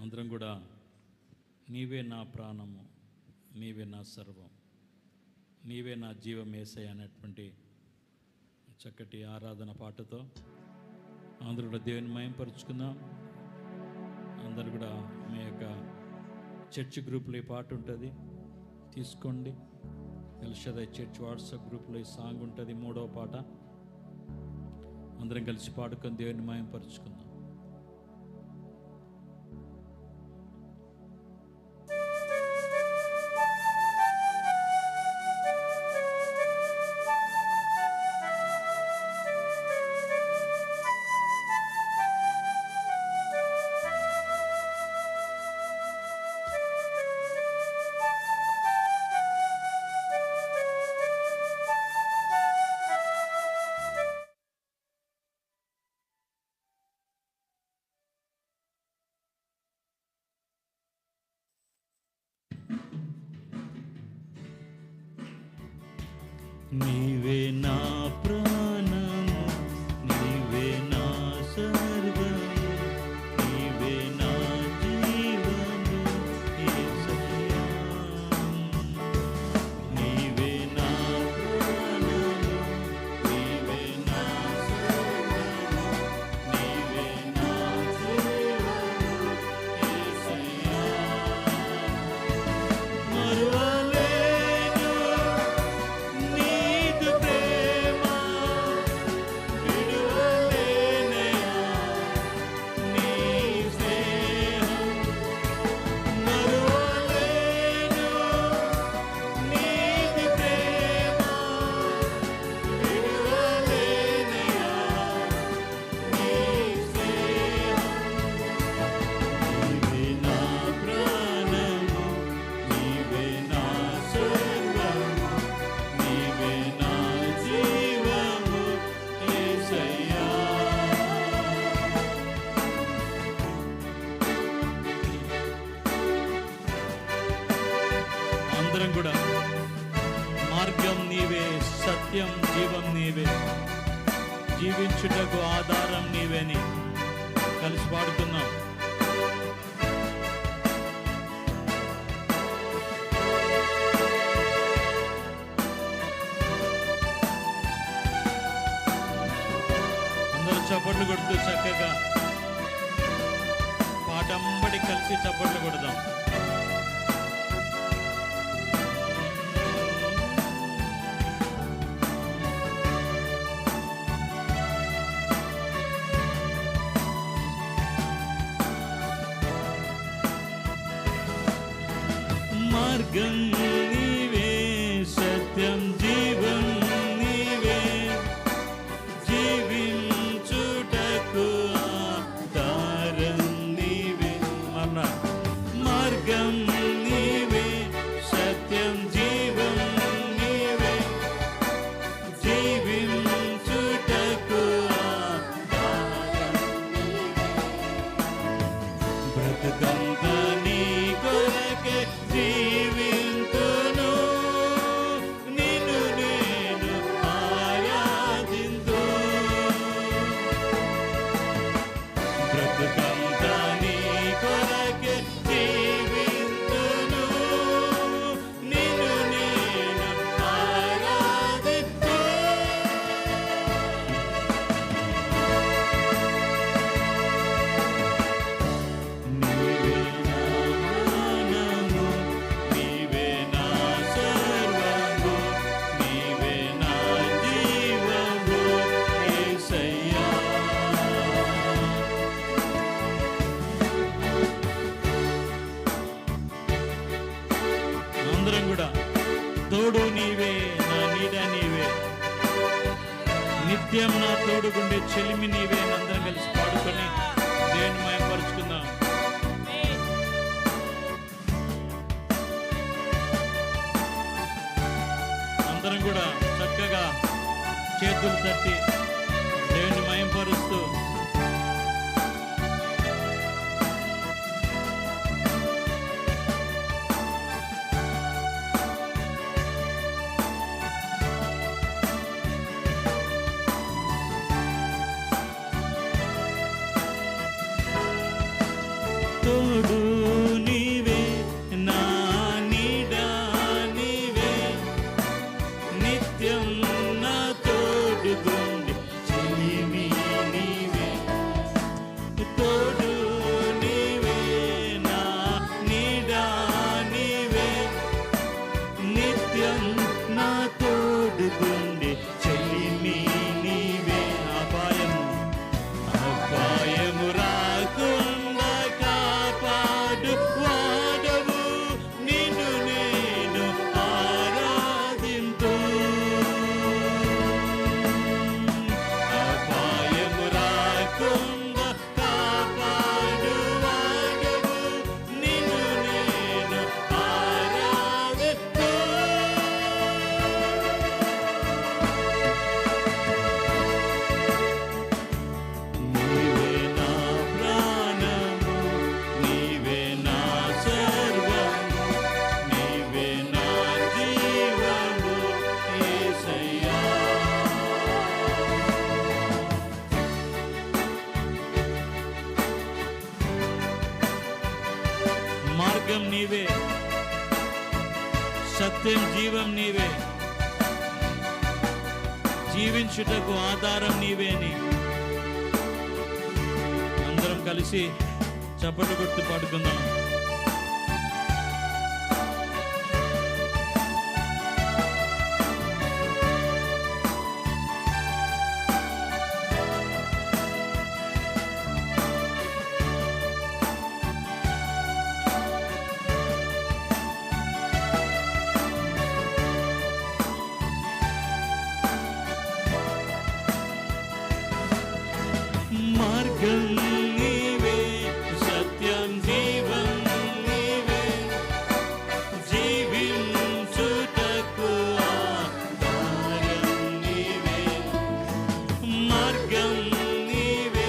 అందరం కూడా నీవే నా ప్రాణము, నీవే నా సర్వం, నీవే నా జీవం యేసయ్య అనేటువంటి చక్కటి ఆరాధన పాటతో అందరూ కూడా దేవుని మయంపరుచుకుందాం. అందరు కూడా మీ యొక్క చర్చ్ గ్రూప్లో ఈ పాట ఉంటుంది, తీసుకోండి. ఎల్షదాయ్ చర్చ్ వాట్సాప్ గ్రూప్లో ఈ సాంగ్ ఉంటుంది, 3వ పాట. అందరం కలిసి పాడుకొని దేవుని మయంపరుచుకుందాం. నీవే నా ప్రాణము, నీవే నా సర్వము, నీవే నా జీవము యేసయ్యా. నీవే నా ప్రాణము, నీవే నా సర్వము, నీవే నా జీవము యేసయ్యా. అందరం కూడా మార్గం నీవే, సత్యం జీవం నీవే, జీవించుటకు ఆధారం నీవేని కలిసి పాడుతున్నాం. అందరూ చప్పట్లు కొడుతూ చక్కగా పాటంబడి కలిసి చప్పట్లు కొడదాం. మార్గం నీవే, సత్యం జీవం నీవే, జీవించుటకు ఆధారం నీవే. మార్గం నీవే, సత్యం జీవం నీవే, జీవించుటకు ఆధారం నీవే. బ్రతుకంతా నీ కొరకే జీవింతును, నిన్ను నేను ఆరాధింతు. బ్రతుకంతా నీ కొరకే జీవింతును, నిన్ను నేను ఆరాధింతు. నీవే నా ప్రాణము, నీవే నా సర్వము, నీవే నా జీవము యేసయ్యా. అందరం కూడా తోడు నీవే, నా నీడ నీవే, నిత్యం నా తోడుగుండే చెలిమి నీవే. అందరం కలిసి పాడుకొని దేవుని మయపరుచుకుందాం. అందరం కూడా చక్కగా చేతులు తట్టి దేవుని మయంపరుస్తూ తోడు నిత్యం నా తోడుగుండి చెలిమి నీవే, తోడు నీవే, నా నీడా నీవే, నిత్యం నా తోడుగుండి చెలిమి నీవే. అపాయము రాకుండా కాపాడు వాడవు, నిన్ను నేను ఆరాధింతు. అపాయము రాకుండా కాపాడు వాడవు, నిన్ను నేను ఆరాధింతు. నీవే నా ప్రాణము, నీవే నా సర్వము, నీవే నా జీవము యేసయ్యా. మార్గం నీవే, సత్యం జీవం నీవే, జీవించుటకు ఆధారం నీవే అని అందరం కలిసి చప్పట్లు కొట్టి పాడుకుందాం. మార్గం నీవే, సత్యం జీవం నీవే, జీవించుటకు ఆధారం నీవే. మార్గం నీవే,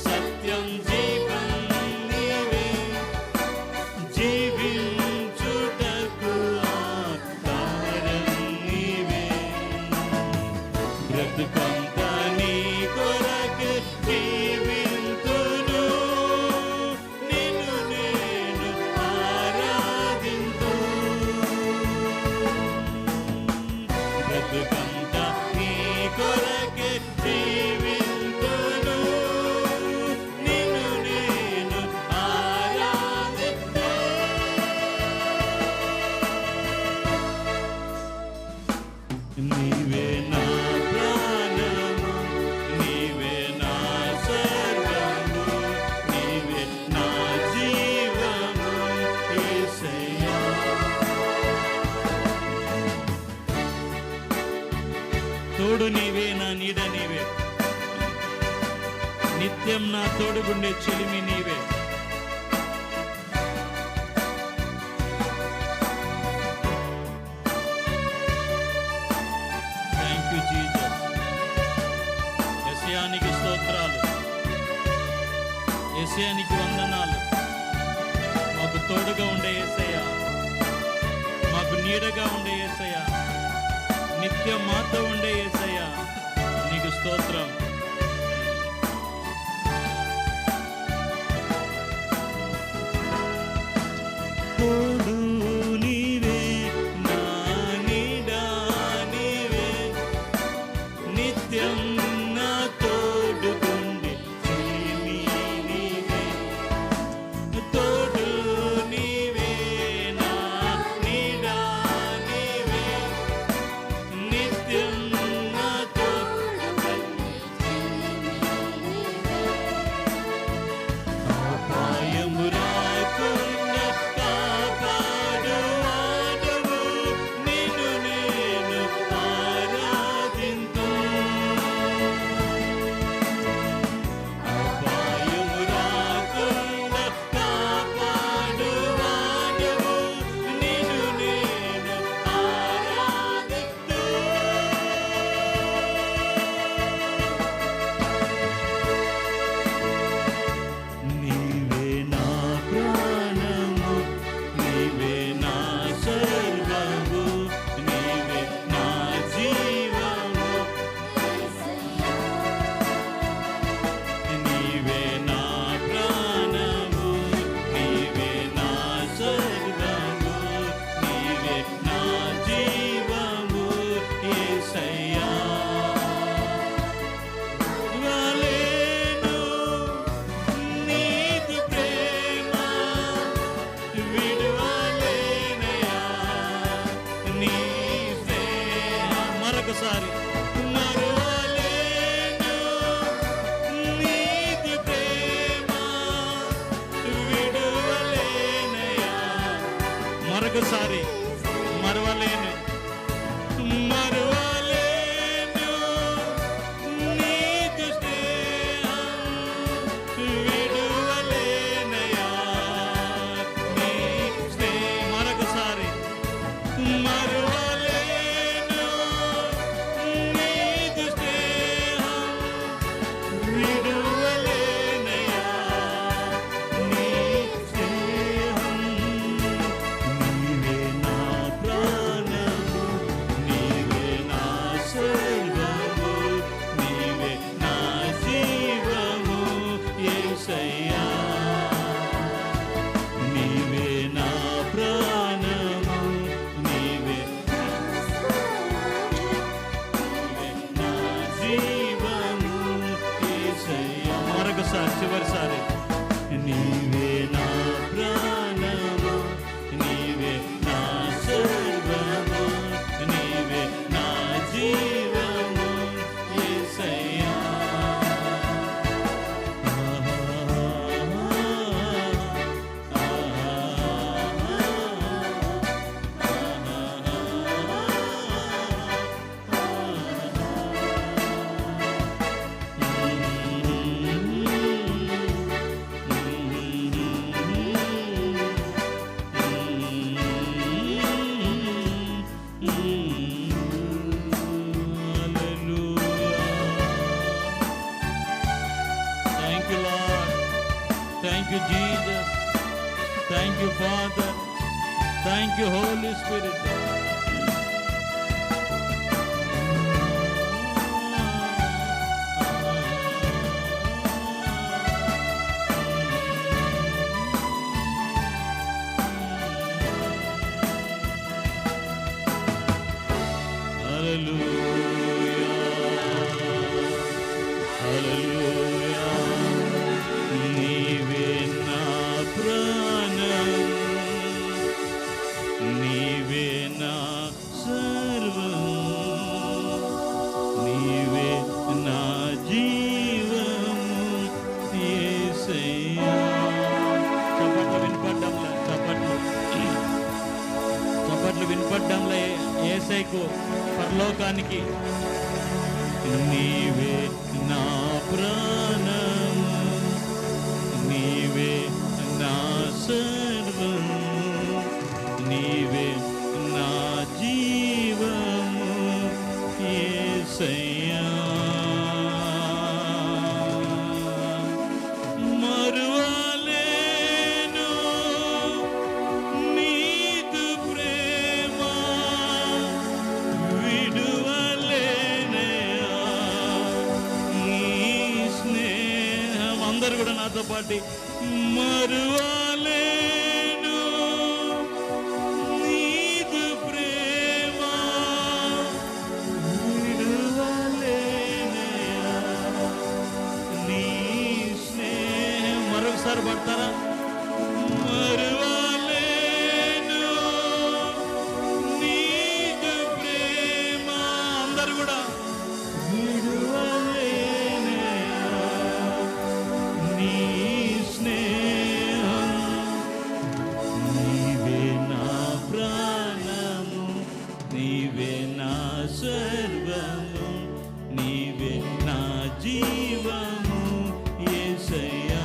సత్యం జీవం నీవే, జీవించుటకు ఆధారం నీవే. బ్రతుకంతా నీ కొరకే జీవింతును, నిన్ను నేను ఆరాధింతు. బ్రతుకంతా నీ కొరకే జీవింతును, నిన్ను నేను ఆరాధింతు. నీవే నా ప్రాణము, నీవే నా సర్వము, నీవే నా జీవము యేసయ్యా. తోడు నీవే, నా నీడ నీవే, నిత్యం నా తోడుగుండే చెలిమి నీవే. Thank you Jesus. యెషయానికి స్తోత్రాలు, యెషయానికి వందనాలు. మాకు తోడుగా ఉండే యేసయ్య, మాకు నీడగా ఉండే యేసయ్య, నిత్యం మాతో ఉండే యేసయ్య, నీకు స్తోత్రం. తోడు నీవే, నా నీడా నీవే, నిత్యం నా తోడుగుండి చెలిమి నీవే, తోడు నీవే, నా నీడా నీవే, నిత్యం నా తోడుగుండి మరొకసారి మరువలేను నీతి ప్రేమ విడువలేనయా. మరొకసారి మరువలేను మరువలేను నీతి స్నేహం విడువలేనయా. నీ స్నేహం మరొకసారి మరువలేను నీతి స్నేహం విడువలేనయా. నీ స్నేహం నీవే నా ప్రాణము, నీవే నా సర్వము, నీవే నా జీవము యేసయ్యా. నీవే నా ప్రాణము, నీవే నా జీవము యేసయ్యా. మరొకసారి చివరిసారి నీవే నా ప్రాణము, నీవే నా సర్వము, నీవే నా జీవము యేసయ్యా. Thank you, Lord. Thank you, Jesus. Thank you, Father. Thank you, Holy Spirit. Hallelujah. నీవే నా ప్రాణం, నీవే నా సర్వం, నీవే నా జీవము యేసయ్యా. చప్పట్లు వినపడ్డంలే యేసయ్యకు పరలోకానికి. నీవే నా ప్రాణము, నీవే నా సర్వం, నీవే నా జీవము యేసయ్యా. మరువలేను నీతి ప్రేమ విడువలేనయా. నీ స్నేహం అందరూ కూడా నాతో పాటు మరువలేను నీతి ప్రేమ విడువలేనయా. నీ స్నేహం మరొకసారి పడతారా? మరువలేను నీతి ప్రేమ అందరూ కూడా విడువలేనయా. నీ స్నేహం నీవే నా ప్రాణము, నీవే నా సర్వము, నీవే నా జీవము యేసయ్యా.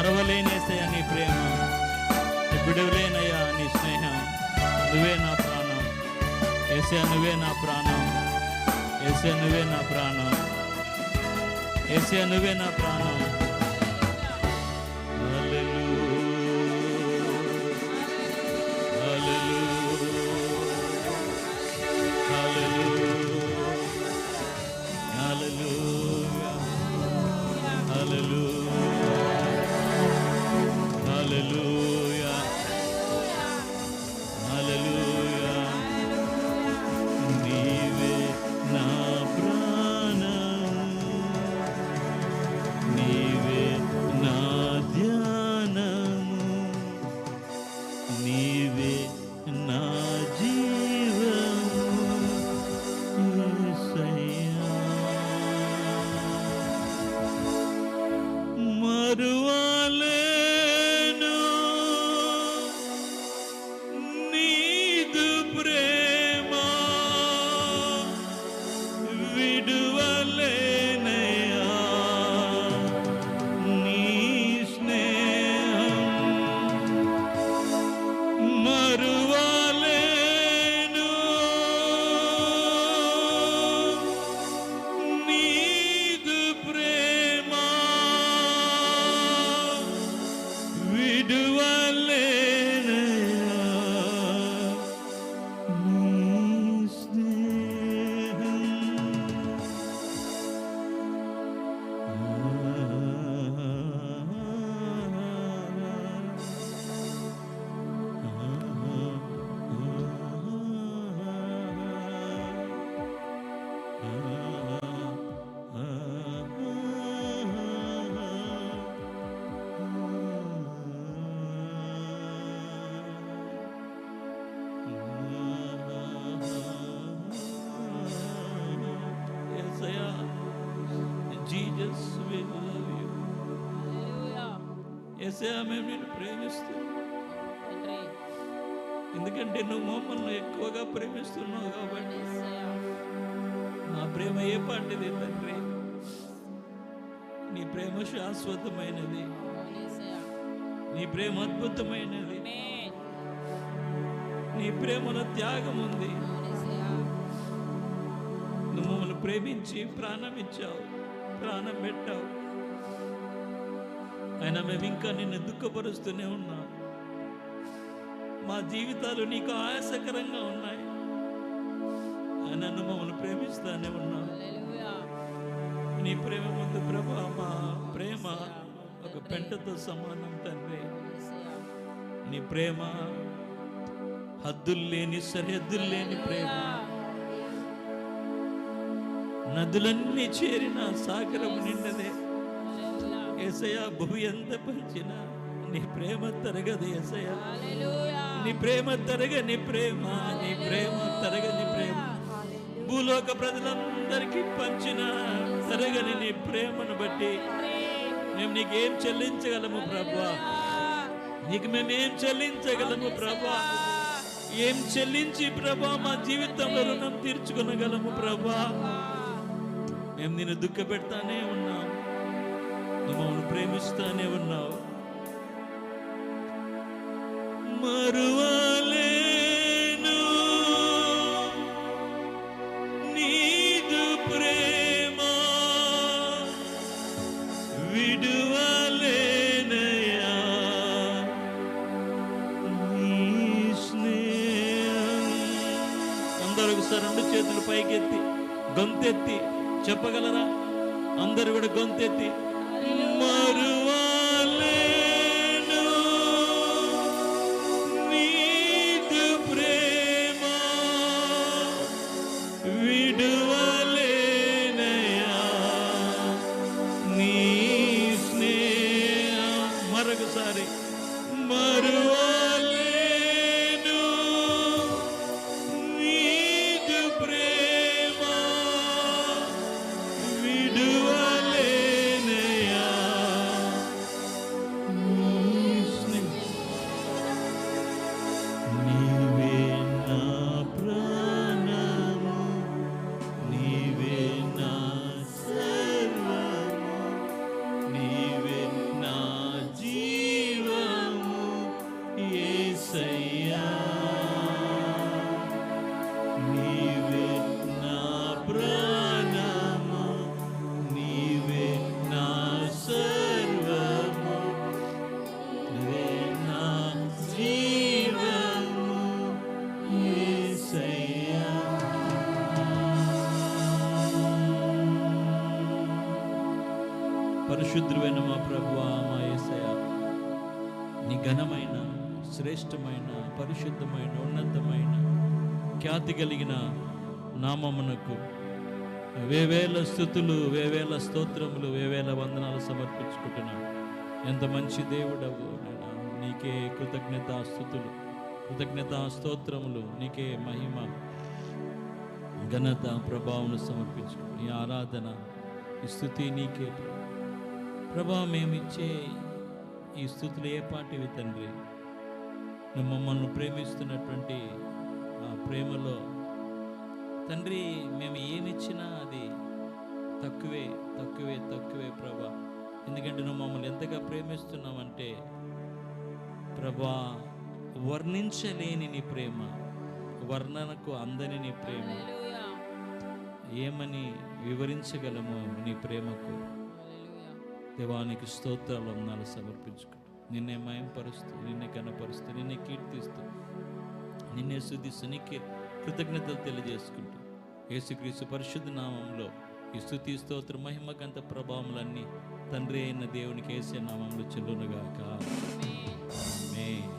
మరవలేనేసయ్యా నీ ప్రేమ, విడువలేనయ్యా నీ స్నేహం. నువ్వే నా ప్రాణం యేసయ్యా, నువ్వే నా ప్రాణం యేసయ్యా, నువ్వే నా ప్రాణం యేసయ్యా, నువ్వే నా ప్రాణం. యేసయ్యా, మేము నిన్ను ప్రేమిస్తున్నాం. ఎందుకంటే నువ్వు మమ్మల్ని ఎక్కువగా ప్రేమిస్తున్నావు కాబట్టి. నా ప్రేమ ఏ పాటిది తండ్రి, నీ ప్రేమ శాశ్వతమైనది, నీ ప్రేమ అద్భుతమైనది, నీ ప్రేమలో త్యాగం ఉంది. నువ్వు మమ్మల్ని ప్రేమించి ప్రాణం ఇచ్చావు, ప్రాణం పెట్టావు. అయినా మేము ఇంకా నిన్ను దుఃఖపరుస్తూనే ఉన్నాం. మా జీవితాలు నీకు ఆయాసకరంగా ఉన్నాయి. నన్ను మమ్మల్ని ప్రేమిస్తానే ఉన్నావు. నీ ప్రేమ ముందు ప్రభా, మా ప్రేమ ఒక పెంటతో సమానం తండ్రి. నీ ప్రేమ హద్దులు లేని, సరిహద్దులు లేని ప్రేమ. నదులన్నీ చేరిన సాగరం నిండదే యేసయ్యా. భూమి ఎంత పంచిన నీ ప్రేమ తరగదు యేసయ్యా. నీ ప్రేమ తరగని ప్రేమ, నీ ప్రేమ తరగని ప్రేమ. భూలోక ప్రజలందరికీ పంచిన తరగని నీ ప్రేమను బట్టి మేము నీకేం చెల్లించగలము ప్రభా? నీకు మేమేం చెల్లించగలము ప్రభా? ఏం చెల్లించి ప్రభా మా జీవితంలో రుణం తీర్చుకొనగలము ప్రభా? మేము నిన్ను దుఃఖ పెడతానే ఉన్నాం, నువ్వు మమ్మల్ని ప్రేమిస్తానే ఉన్నావు. మరువలేను నీదు ప్రేమ, విడువలేనయ్యా నీ స్నేహం. అందరూ ఒకసారి రెండు చేతులు పైకెత్తి గొంతెత్తి చెప్పగలరా? అందరూ కూడా గొంతెత్తి మరువలేను నీదు ప్రేమ, విడువలేనయ్యా నీ స్నేహం. మరొకసారి మరువలేను నీదు ప్రేమ, విడువలేనయ్యా నీ స్నేహం. నీవే నా ప్రాణము, నీవే నా సర్వము, నీవే నా జీవము. పరిశుద్ధుడైన మా ప్రభువా, మా యేసయ్య, నీ ఘనమైన, శ్రేష్టమైన, పరిశుద్ధమైన, ఉన్నతమైన, ఖ్యాతి కలిగిన నామమునకు వేవేల స్థుతులు, వేవేల స్తోత్రములు, వేవేల వందనాలు సమర్పించుకుంటున్నాను. ఎంత మంచి దేవుడవు నాయనా. నీకే కృతజ్ఞతాస్తుతులు, కృతజ్ఞతాస్తోత్రములు, నీకే మహిమ, ఘనత, ప్రభావం సమర్పించుకుంటు. ఈ ఆరాధన, ఈ స్థుతి నీకే ప్రభా. మేమిచ్చే ఈ స్థుతులు ఏ పాటివి తండ్రి? నువ్వు మమ్మల్ని ప్రేమిస్తున్నటువంటి ఆ ప్రేమలో తండ్రి, మేము ఏమిచ్చినా అది తక్కువే తక్కువే తక్కువే ప్రభా. ఎందుకంటే నువ్వు మమ్మల్ని ఎంతగా ప్రేమిస్తున్నావంటే ప్రభా, వర్ణించలేని నీ ప్రేమ, వర్ణనకు అందని నీ ప్రేమ, ఏమని వివరించగలము నీ ప్రేమకు? దేవానికి స్తోత్రాలు, వందనాలు సమర్పించుకుంటూ, నిన్నే మయంపరుస్తూ, నిన్నే కనపరుస్తూ, నిన్నే కీర్తిస్తూ, నిన్నే స్తుతిస్తూ, నీకే కృతజ్ఞతలు తెలియజేసుకుంటూ, యేసుక్రీస్తు పరిశుద్ధ నామంలో ఈ స్తుతి, స్తోత్ర, మహిమ, గంత ప్రభావములన్నీ తండ్రి అయిన దేవునికి యేసే నామంలో చెల్లునుగాక. ఆమేన్.